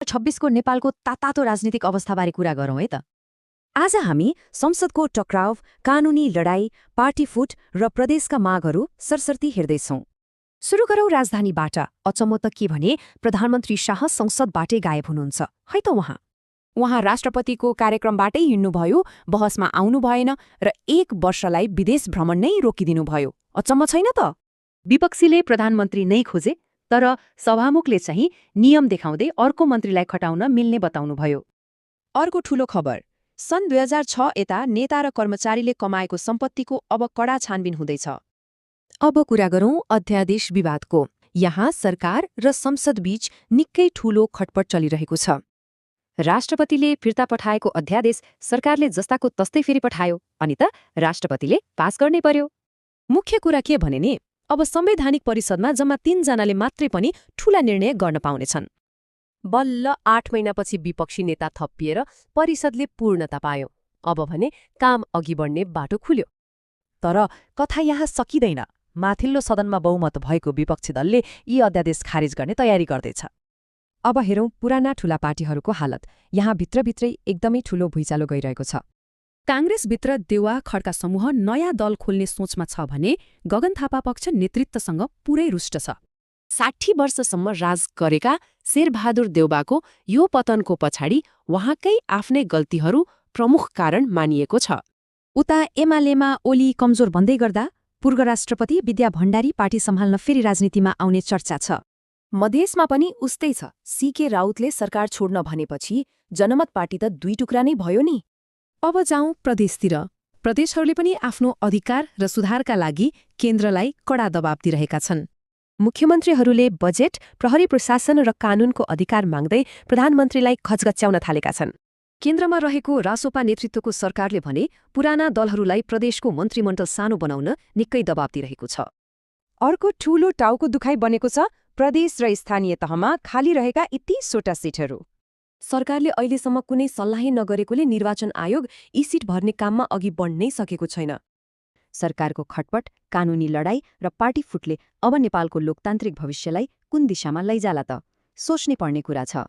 2026 को नेपालको तातो राजनीतिक अवस्थाबारे कुरा गरौँ है त। आज हामी संसदको टक्राव, कानूनी लडाई, पार्टी फुट र प्रदेशका मागहरू सरसर्ती हेर्दैछौं। सुरु गरौँ राजधानीबाट। अचम्म त के भने प्रधानमन्त्री शाह संसदबाटै गायब हुनुहुन्छ है त। उहाँ राष्ट्रपतिको कार्यक्रमबाटै हिँड्नुभयो, बहसमा आउनु भएन र 1 वर्षलाई विदेश भ्रमण नै रोकिदिनुभयो। अचम्म छैन त? विपक्षीले प्रधानमन्त्री नै खोजे, तर सभामुखले चाहिँ नियम देखाउँदै अर्को मन्त्रीलाई खटाउन मिल्ने बताउनुभयो। अर्को ठूलो खबर, सन् 2006 यता नेता र कर्मचारीले कमाएको सम्पत्तिको अब कडा छानबिन हुँदैछ। अब कुरा गरौँ अध्यादेश विवादको। यहाँ सरकार र संसदबीच निकै ठूलो खटपट चलिरहेको छ। राष्ट्रपतिले फिर्ता पठाएको अध्यादेश सरकारले जस्ताको तस्तै फेरि पठायो, अनि त राष्ट्रपतिले पास गर्नै पर्यो। मुख्य कुरा के भने नि, अब संवैधानिक परिषदमा जम्मा 3 जनाले मात्रै पनि ठूला निर्णय गर्न पाउनेछन्। बल्ल 8 महिनापछि विपक्षी नेता थपिएर परिषदले पूर्णता पायो। अब भने काम अघि बढ्ने बाटो खुल्यो। तर कथा यहाँ सकिँदैन। माथिल्लो सदनमा बहुमत भएको विपक्षी दलले यी अध्यादेश खारिज गर्ने तयारी गर्दैछ। अब हेरौँ पुराना ठूला पार्टीहरूको हालत। यहाँ भित्रभित्रै एकदमै ठूलो भुइँचालो गइरहेको छ। काङ्ग्रेसभित्र देउवा खड्का समूह नयाँ दल खोल्ने सोचमा छ भने गगन थापा पक्ष नेतृत्वसँग पुरै रुष्ट छ। 60 वर्षसम्म राज गरेका शेरबहादुर देउवाको यो पतनको पछाडि उहाँकै आफ्नै गल्तीहरू प्रमुख कारण मानिएको छ। उता एमालेमा ओली कमजोर बन्दै गर्दा पूर्व राष्ट्रपति विद्या भण्डारी पार्टी सम्हाल्न फेरि राजनीतिमा आउने चर्चा छ। मधेसमा पनि उस्तै छ। सीके राउतले सरकार छोड्न भनेपछि जनमत पार्टी त 2 टुक्रा नै भयो नि। अब जाउँ प्रदेशतिर। प्रदेशहरूले पनि आफ्नो अधिकार र सुधारका लागि केन्द्रलाई कडा दबाब दिइरहेका छन्। मुख्यमन्त्रीहरूले बजेट, प्रहरी प्रशासन र कानूनको अधिकार माग्दै प्रधानमन्त्रीलाई खचगच्याउन थालेका छन्। केन्द्रमा रहेको रासोपा नेतृत्वको सरकारले भने पुराना दलहरूलाई प्रदेशको मन्त्रीमण्डल सानो बनाउन निकै दबाब दिइरहेको छ। अर्को ठूलो टाउको दुखाइ बनेको छ प्रदेश र स्थानीय तहमा खाली रहेका 31वटा सिटहरू। सरकारले अहिलेसम्म कुनै सल्लाहै नगरेकोले निर्वाचन आयोग यी सिट भर्ने काममा अघि बढ्नै सकेको छैन। सरकारको खटपट, कानूनी लडाई र पार्टी फुटले अब नेपालको लोकतान्त्रिक भविष्यलाई कुन दिशामा लैजाला त सोच्नै पर्ने कुरा छ।